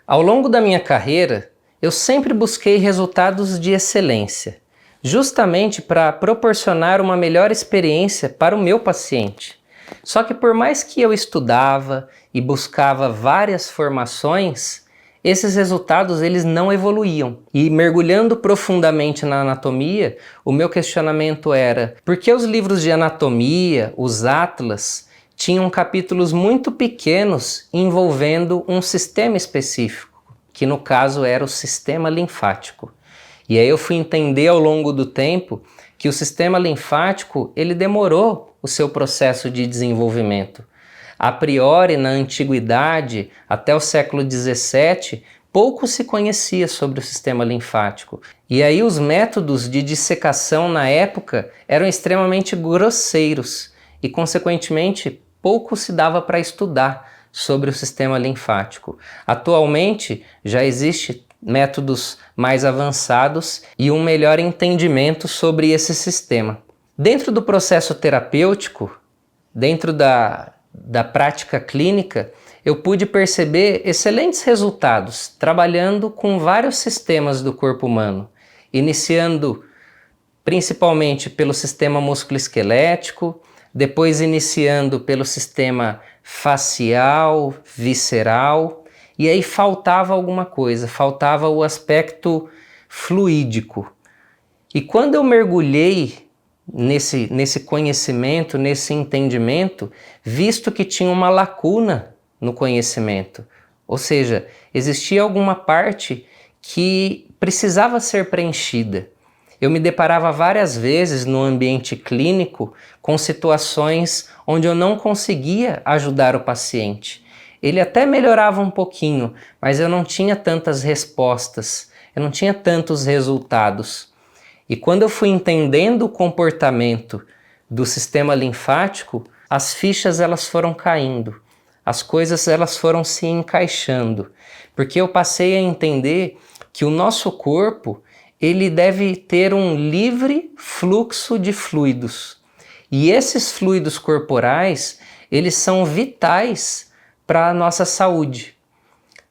Ao longo da minha carreira, eu sempre busquei resultados de excelência, justamente para proporcionar uma melhor experiência para o meu paciente. Só que por mais que eu estudava e buscava várias formações, esses resultados eles não evoluíam. E mergulhando profundamente na anatomia, o meu questionamento era: por que os livros de anatomia, os atlas, tinham capítulos muito pequenos envolvendo um sistema específico, que no caso era o sistema linfático. E aí eu fui entender ao longo do tempo que o sistema linfático ele demorou o seu processo de desenvolvimento. A priori, na antiguidade, até o século XVII, pouco se conhecia sobre o sistema linfático. E aí os métodos de dissecação na época eram extremamente grosseiros e, consequentemente, pouco se dava para estudar sobre o sistema linfático. Atualmente já existem métodos mais avançados e um melhor entendimento sobre esse sistema. Dentro do processo terapêutico, dentro da prática clínica, eu pude perceber excelentes resultados trabalhando com vários sistemas do corpo humano, iniciando principalmente pelo sistema musculoesquelético, depois iniciando pelo sistema facial, visceral, e aí faltava alguma coisa, faltava o aspecto fluídico. E quando eu mergulhei nesse conhecimento, nesse entendimento, visto que tinha uma lacuna no conhecimento, ou seja, existia alguma parte que precisava ser preenchida. Eu me deparava várias vezes no ambiente clínico com situações onde eu não conseguia ajudar o paciente. Ele até melhorava um pouquinho, mas eu não tinha tantas respostas, eu não tinha tantos resultados. E quando eu fui entendendo o comportamento do sistema linfático, as fichas elas foram caindo, as coisas elas foram se encaixando, porque eu passei a entender que o nosso corpo ele deve ter um livre fluxo de fluidos. E esses fluidos corporais, eles são vitais para a nossa saúde.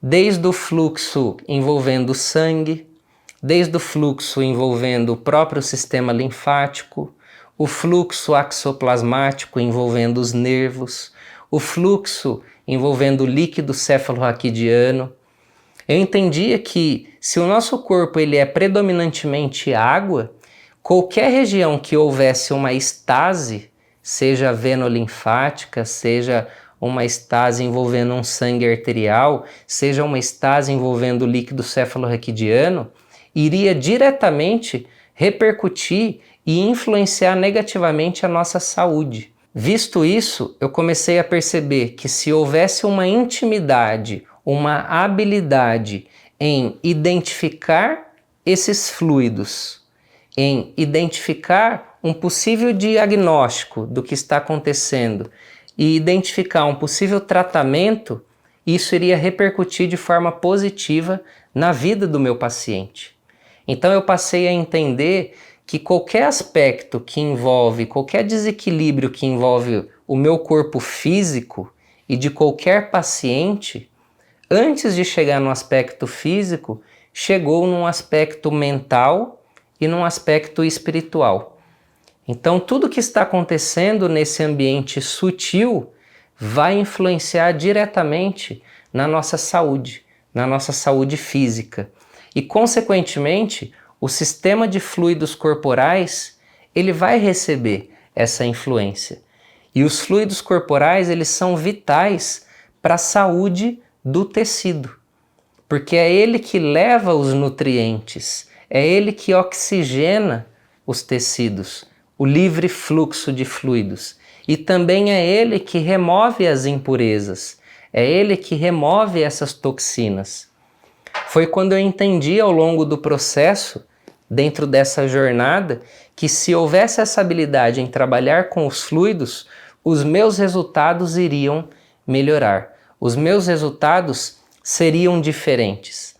Desde o fluxo envolvendo o sangue, desde o fluxo envolvendo o próprio sistema linfático, o fluxo axoplasmático envolvendo os nervos, o fluxo envolvendo o líquido cefalorraquidiano. Eu entendia que se o nosso corpo ele é predominantemente água, qualquer região que houvesse uma estase, seja venolinfática, seja uma estase envolvendo um sangue arterial, seja uma estase envolvendo o líquido cefalorraquidiano, iria diretamente repercutir e influenciar negativamente a nossa saúde. Visto isso, eu comecei a perceber que se houvesse uma intimidade, uma habilidade em identificar esses fluidos, em identificar um possível diagnóstico do que está acontecendo e identificar um possível tratamento, isso iria repercutir de forma positiva na vida do meu paciente. Então eu passei a entender que qualquer aspecto que envolve, qualquer desequilíbrio que envolve o meu corpo físico e de qualquer paciente, antes de chegar no aspecto físico, chegou num aspecto mental e num aspecto espiritual. Então tudo que está acontecendo nesse ambiente sutil vai influenciar diretamente na nossa saúde física. E consequentemente, o sistema de fluidos corporais, ele vai receber essa influência. E os fluidos corporais, eles são vitais para a saúde do tecido, porque é ele que leva os nutrientes, é ele que oxigena os tecidos, o livre fluxo de fluidos, e também é ele que remove as impurezas, é ele que remove essas toxinas. Foi quando eu entendi ao longo do processo, dentro dessa jornada, que se houvesse essa habilidade em trabalhar com os fluidos, os meus resultados iriam melhorar. Os meus resultados seriam diferentes.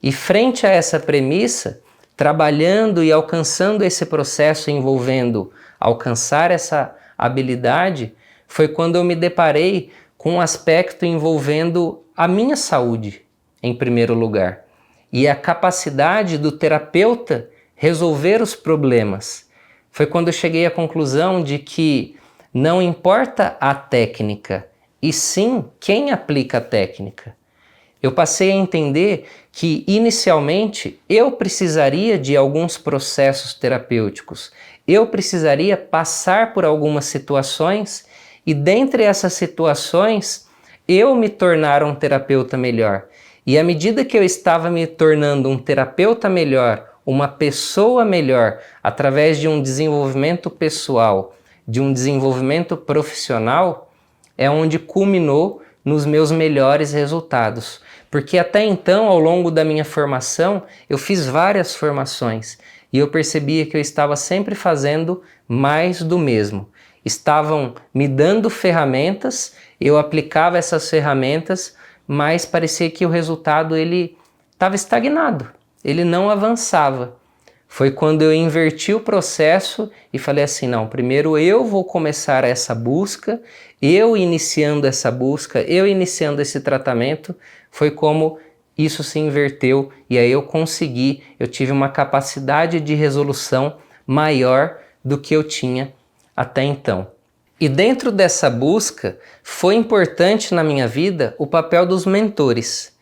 E frente a essa premissa, trabalhando e alcançando esse processo envolvendo alcançar essa habilidade, foi quando eu me deparei com um aspecto envolvendo a minha saúde. em primeiro lugar. E a capacidade do terapeuta resolver os problemas. Foi quando eu cheguei à conclusão de que não importa a técnica, e sim quem aplica a técnica. Eu passei a entender que, inicialmente, eu precisaria de alguns processos terapêuticos. Eu precisaria passar por algumas situações e, dentre essas situações, eu me tornar um terapeuta melhor. E à medida que eu estava me tornando um terapeuta melhor, uma pessoa melhor, através de um desenvolvimento pessoal, de um desenvolvimento profissional, é onde culminou nos meus melhores resultados. Porque até então, ao longo da minha formação, eu fiz várias formações e eu percebia que eu estava sempre fazendo mais do mesmo. Estavam me dando ferramentas, eu aplicava essas ferramentas, mas parecia que o resultado ele estava estagnado, ele não avançava. Foi quando eu inverti o processo e falei assim, não, primeiro eu vou começar essa busca, eu iniciando essa busca, eu iniciando esse tratamento, foi como isso se inverteu e aí eu tive uma capacidade de resolução maior do que eu tinha até então. E dentro dessa busca, foi importante na minha vida o papel dos mentores.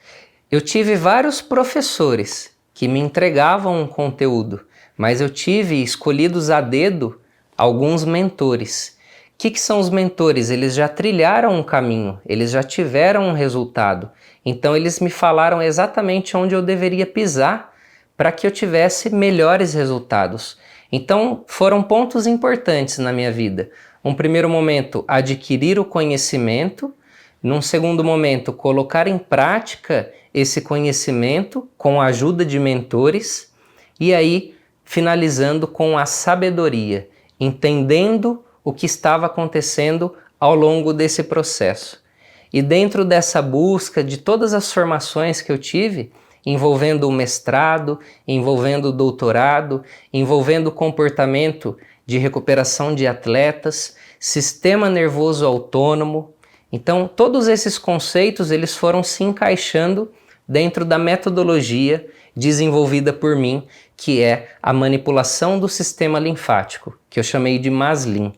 Eu tive vários professores que me entregavam um conteúdo, mas eu tive escolhidos a dedo alguns mentores. O que são os mentores? Eles já trilharam um caminho, eles já tiveram um resultado. Então eles me falaram exatamente onde eu deveria pisar para que eu tivesse melhores resultados. Então foram pontos importantes na minha vida. Um primeiro momento, adquirir o conhecimento. Num segundo momento, colocar em prática esse conhecimento com a ajuda de mentores. E aí, finalizando com a sabedoria, entendendo o que estava acontecendo ao longo desse processo. E dentro dessa busca de todas as formações que eu tive, envolvendo o mestrado, envolvendo o doutorado, envolvendo o comportamento de recuperação de atletas, sistema nervoso autônomo. Então, todos esses conceitos eles foram se encaixando dentro da metodologia desenvolvida por mim, que é a manipulação do sistema linfático, que eu chamei de Maslin.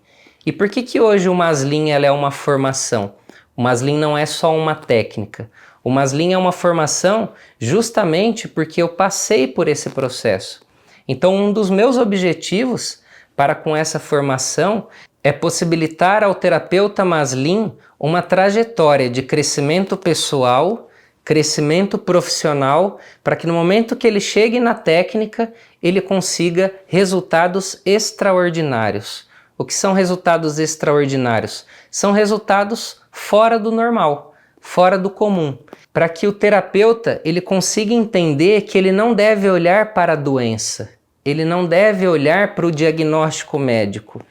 E por que hoje o Maslin ela é uma formação? O Maslin não é só uma técnica. O Maslin é uma formação justamente porque eu passei por esse processo. Então, um dos meus objetivos para com essa formação é possibilitar ao terapeuta Maslin uma trajetória de crescimento pessoal, crescimento profissional, para que no momento que ele chegue na técnica, ele consiga resultados extraordinários. O que são resultados extraordinários? São resultados fora do normal, fora do comum, para que o terapeuta ele consiga entender que ele não deve olhar para a doença, ele não deve olhar para o diagnóstico médico,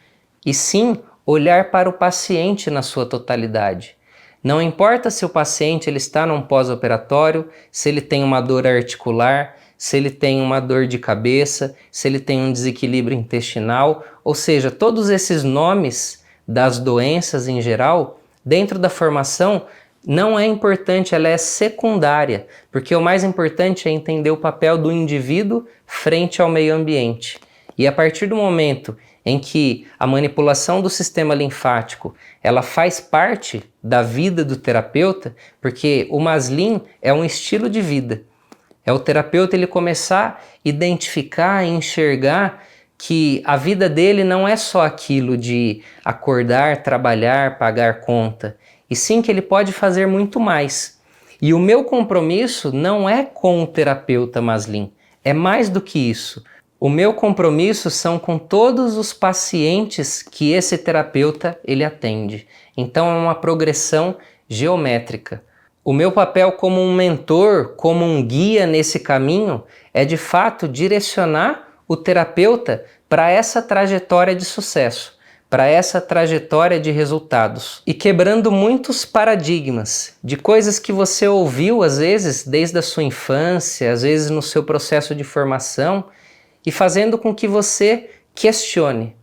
e sim olhar para o paciente na sua totalidade. Não importa se o paciente ele está num pós-operatório, se ele tem uma dor articular, se ele tem uma dor de cabeça, se ele tem um desequilíbrio intestinal, ou seja, todos esses nomes das doenças em geral, dentro da formação, não é importante, ela é secundária, porque o mais importante é entender o papel do indivíduo frente ao meio ambiente. E a partir do momento em que a manipulação do sistema linfático ela faz parte da vida do terapeuta, porque o Maslin é um estilo de vida. É o terapeuta ele começar a identificar e enxergar que a vida dele não é só aquilo de acordar, trabalhar, pagar conta, e sim que ele pode fazer muito mais. E o meu compromisso não é com o terapeuta Maslin, é mais do que isso. O meu compromisso são com todos os pacientes que esse terapeuta ele atende. Então é uma progressão geométrica. O meu papel como um mentor, como um guia nesse caminho, é de fato direcionar o terapeuta para essa trajetória de sucesso, para essa trajetória de resultados. E quebrando muitos paradigmas de coisas que você ouviu às vezes desde a sua infância, às vezes no seu processo de formação, e fazendo com que você questione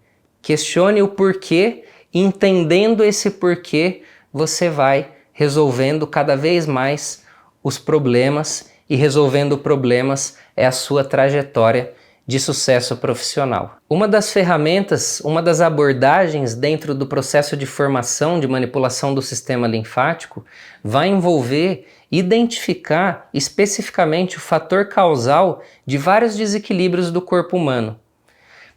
o porquê, entendendo esse porquê, você vai resolvendo cada vez mais os problemas e resolvendo problemas é a sua trajetória de sucesso profissional. Uma das ferramentas, uma das abordagens dentro do processo de formação de manipulação do sistema linfático vai envolver identificar especificamente o fator causal de vários desequilíbrios do corpo humano.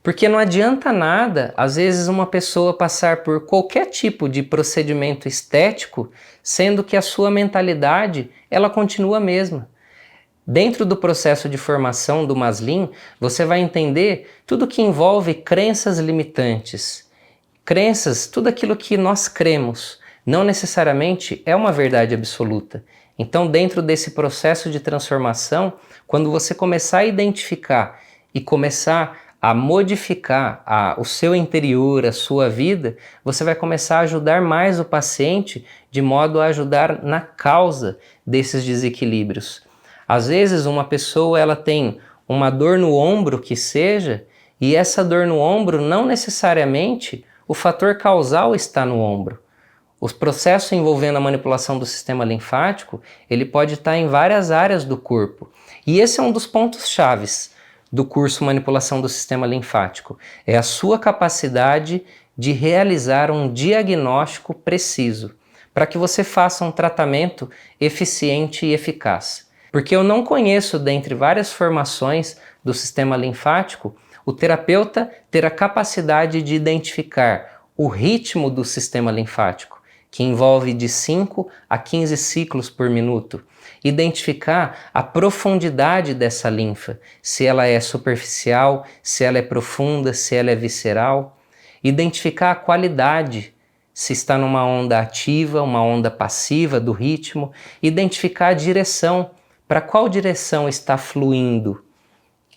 Porque não adianta nada, às vezes, uma pessoa passar por qualquer tipo de procedimento estético, sendo que a sua mentalidade ela continua a mesma. Dentro do processo de formação do Maslin, você vai entender tudo que envolve crenças limitantes. Crenças, tudo aquilo que nós cremos, não necessariamente é uma verdade absoluta. Então, dentro desse processo de transformação, quando você começar a identificar e começar a modificar o seu interior, a sua vida, você vai começar a ajudar mais o paciente de modo a ajudar na causa desses desequilíbrios. Às vezes uma pessoa ela tem uma dor no ombro que seja, e essa dor no ombro não necessariamente o fator causal está no ombro. O processo envolvendo a manipulação do sistema linfático, ele pode estar em várias áreas do corpo. E esse é um dos pontos chaves do curso Manipulação do Sistema Linfático. É a sua capacidade de realizar um diagnóstico preciso, para que você faça um tratamento eficiente e eficaz. Porque eu não conheço, dentre várias formações do sistema linfático, o terapeuta ter a capacidade de identificar o ritmo do sistema linfático, que envolve de 5 a 15 ciclos por minuto. Identificar a profundidade dessa linfa, se ela é superficial, se ela é profunda, se ela é visceral. Identificar a qualidade, se está numa onda ativa, uma onda passiva do ritmo. Identificar a direção, para qual direção está fluindo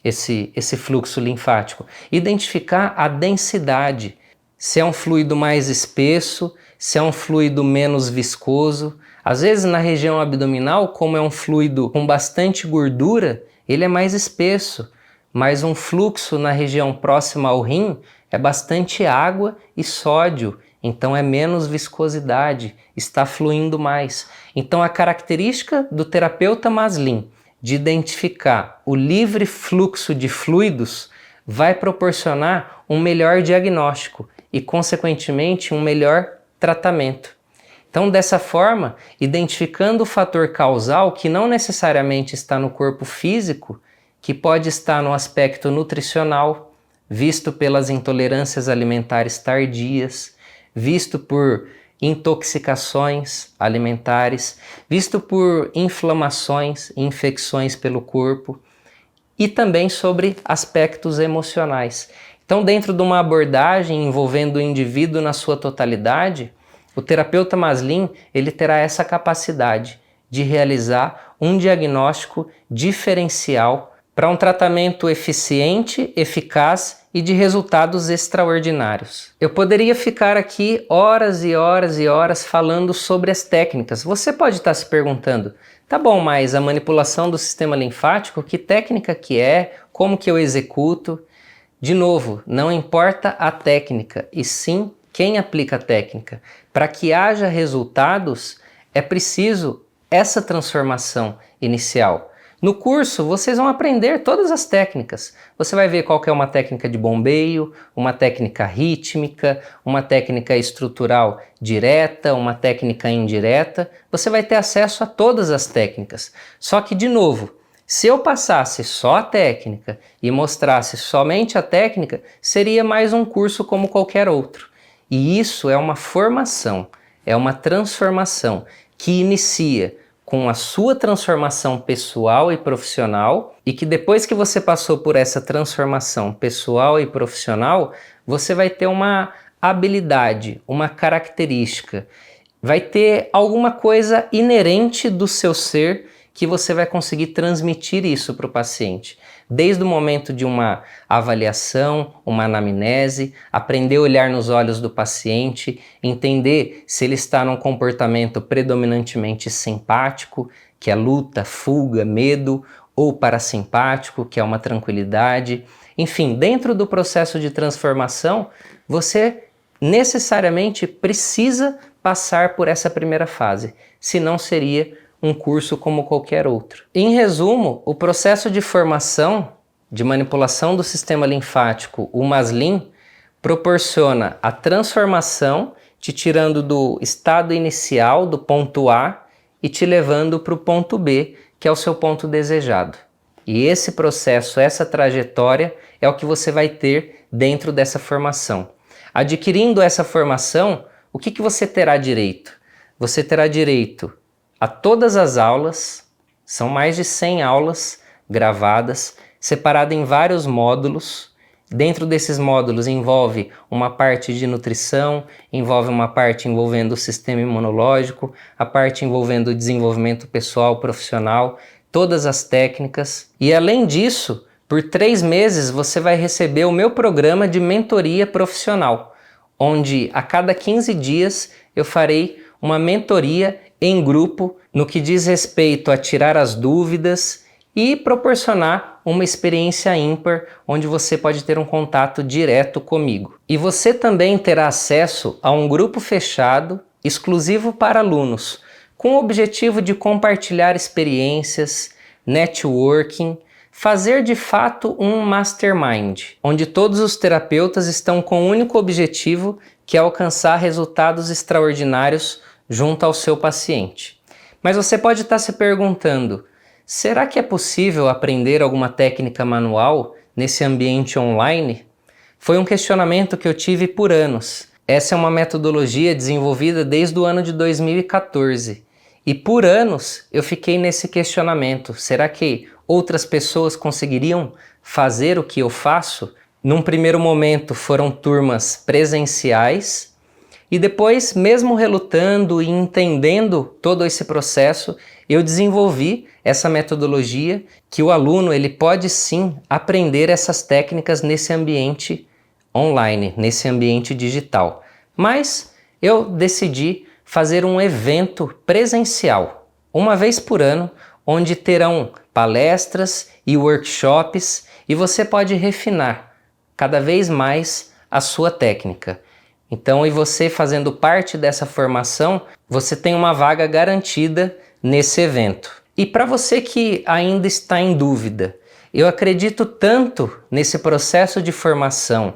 esse fluxo linfático. Identificar a densidade, se é um fluido mais espesso, se é um fluido menos viscoso. Às vezes na região abdominal, como é um fluido com bastante gordura, ele é mais espesso, mas um fluxo na região próxima ao rim é bastante água e sódio, então é menos viscosidade, está fluindo mais. Então a característica do terapeuta Maslin de identificar o livre fluxo de fluidos vai proporcionar um melhor diagnóstico e, consequentemente, um melhor tratamento. Então, dessa forma, identificando o fator causal que não necessariamente está no corpo físico, que pode estar no aspecto nutricional, visto pelas intolerâncias alimentares tardias, visto por intoxicações alimentares, visto por inflamações, infecções pelo corpo e também sobre aspectos emocionais. Então, dentro de uma abordagem envolvendo o indivíduo na sua totalidade, o terapeuta Maslin ele terá essa capacidade de realizar um diagnóstico diferencial para um tratamento eficiente, eficaz e de resultados extraordinários. Eu poderia ficar aqui horas e horas e horas falando sobre as técnicas. Você pode estar se perguntando, tá bom, mas a manipulação do sistema linfático, que técnica que é? Como que eu executo? De novo, não importa a técnica, e sim quem aplica a técnica. Para que haja resultados, é preciso essa transformação inicial. No curso, vocês vão aprender todas as técnicas. Você vai ver qual que é uma técnica de bombeio, uma técnica rítmica, uma técnica estrutural direta, uma técnica indireta. Você vai ter acesso a todas as técnicas. Só que, de novo, se eu passasse só a técnica e mostrasse somente a técnica, seria mais um curso como qualquer outro. E isso é uma formação, é uma transformação que inicia com a sua transformação pessoal e profissional, e que depois que você passou por essa transformação pessoal e profissional, você vai ter uma habilidade, uma característica, vai ter alguma coisa inerente do seu ser que você vai conseguir transmitir isso para o paciente. Desde o momento de uma avaliação, uma anamnese, aprender a olhar nos olhos do paciente, entender se ele está num comportamento predominantemente simpático, que é luta, fuga, medo, ou parasimpático, que é uma tranquilidade. Enfim, dentro do processo de transformação, você necessariamente precisa passar por essa primeira fase, senão seria um curso como qualquer outro. Em resumo, o processo de formação de manipulação do sistema linfático, o Maslin, proporciona a transformação, te tirando do estado inicial, do ponto A, e te levando para o ponto B, que é o seu ponto desejado. E esse processo, essa trajetória, é o que você vai ter dentro dessa formação. Adquirindo essa formação, o que você terá direito? Você terá direito a todas as aulas, são mais de 100 aulas gravadas, separadas em vários módulos. Dentro desses módulos envolve uma parte de nutrição, envolve uma parte envolvendo o sistema imunológico, a parte envolvendo o desenvolvimento pessoal, profissional, todas as técnicas. E além disso, por 3 meses você vai receber o meu programa de mentoria profissional, onde a cada 15 dias eu farei uma mentoria em grupo no que diz respeito a tirar as dúvidas e proporcionar uma experiência ímpar onde você pode ter um contato direto comigo. E você também terá acesso a um grupo fechado, exclusivo para alunos, com o objetivo de compartilhar experiências, networking, fazer de fato um mastermind, onde todos os terapeutas estão com o único objetivo, que é alcançar resultados extraordinários junto ao seu paciente. Mas você pode estar se perguntando, será que é possível aprender alguma técnica manual nesse ambiente online? Foi um questionamento que eu tive por anos. Essa é uma metodologia desenvolvida desde o ano de 2014. E por anos eu fiquei nesse questionamento. Será que outras pessoas conseguiriam fazer o que eu faço? Num primeiro momento foram turmas presenciais. E depois, mesmo relutando e entendendo todo esse processo, eu desenvolvi essa metodologia que o aluno ele pode sim aprender essas técnicas nesse ambiente online, nesse ambiente digital. Mas eu decidi fazer um evento presencial, uma vez por ano, onde terão palestras e workshops e você pode refinar cada vez mais a sua técnica. Então, e você fazendo parte dessa formação, você tem uma vaga garantida nesse evento. E para você que ainda está em dúvida, eu acredito tanto nesse processo de formação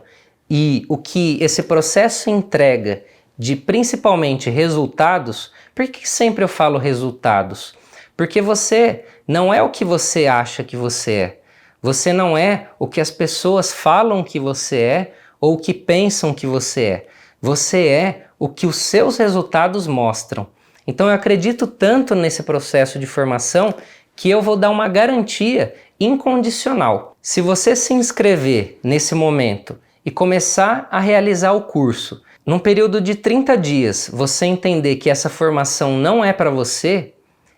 e o que esse processo entrega de principalmente resultados. Por que sempre eu falo resultados? Porque você não é o que você acha que você é. Você não é o que as pessoas falam que você é ou o que pensam que você é. Você é o que os seus resultados mostram. Então eu acredito tanto nesse processo de formação que eu vou dar uma garantia incondicional. Se você se inscrever nesse momento e começar a realizar o curso, num período de 30 dias, você entender que essa formação não é para você,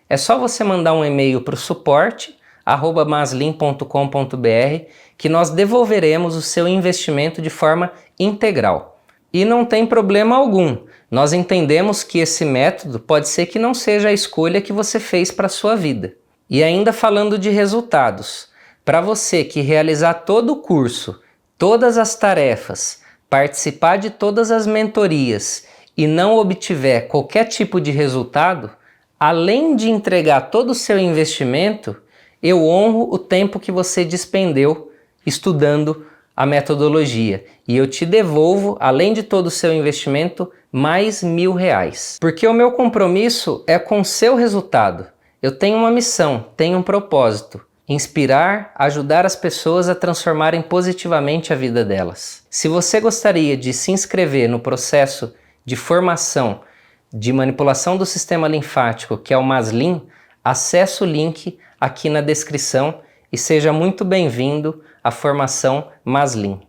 é só você mandar um e-mail para o suporte@maslin.com.br que nós devolveremos o seu investimento de forma integral. E não tem problema algum. Nós entendemos que esse método pode ser que não seja a escolha que você fez para a sua vida. E ainda falando de resultados, para você que realizar todo o curso, todas as tarefas, participar de todas as mentorias e não obtiver qualquer tipo de resultado, além de entregar todo o seu investimento, eu honro o tempo que você despendeu estudando a metodologia e eu te devolvo, além de todo o seu investimento, mais R$1.000. Porque o meu compromisso é com o seu resultado. Eu tenho uma missão, tenho um propósito: inspirar, ajudar as pessoas a transformarem positivamente a vida delas. Se você gostaria de se inscrever no processo de formação de manipulação do sistema linfático, que é o Maslin, acesse o link aqui na descrição e seja muito bem-vindo à formação Maslin.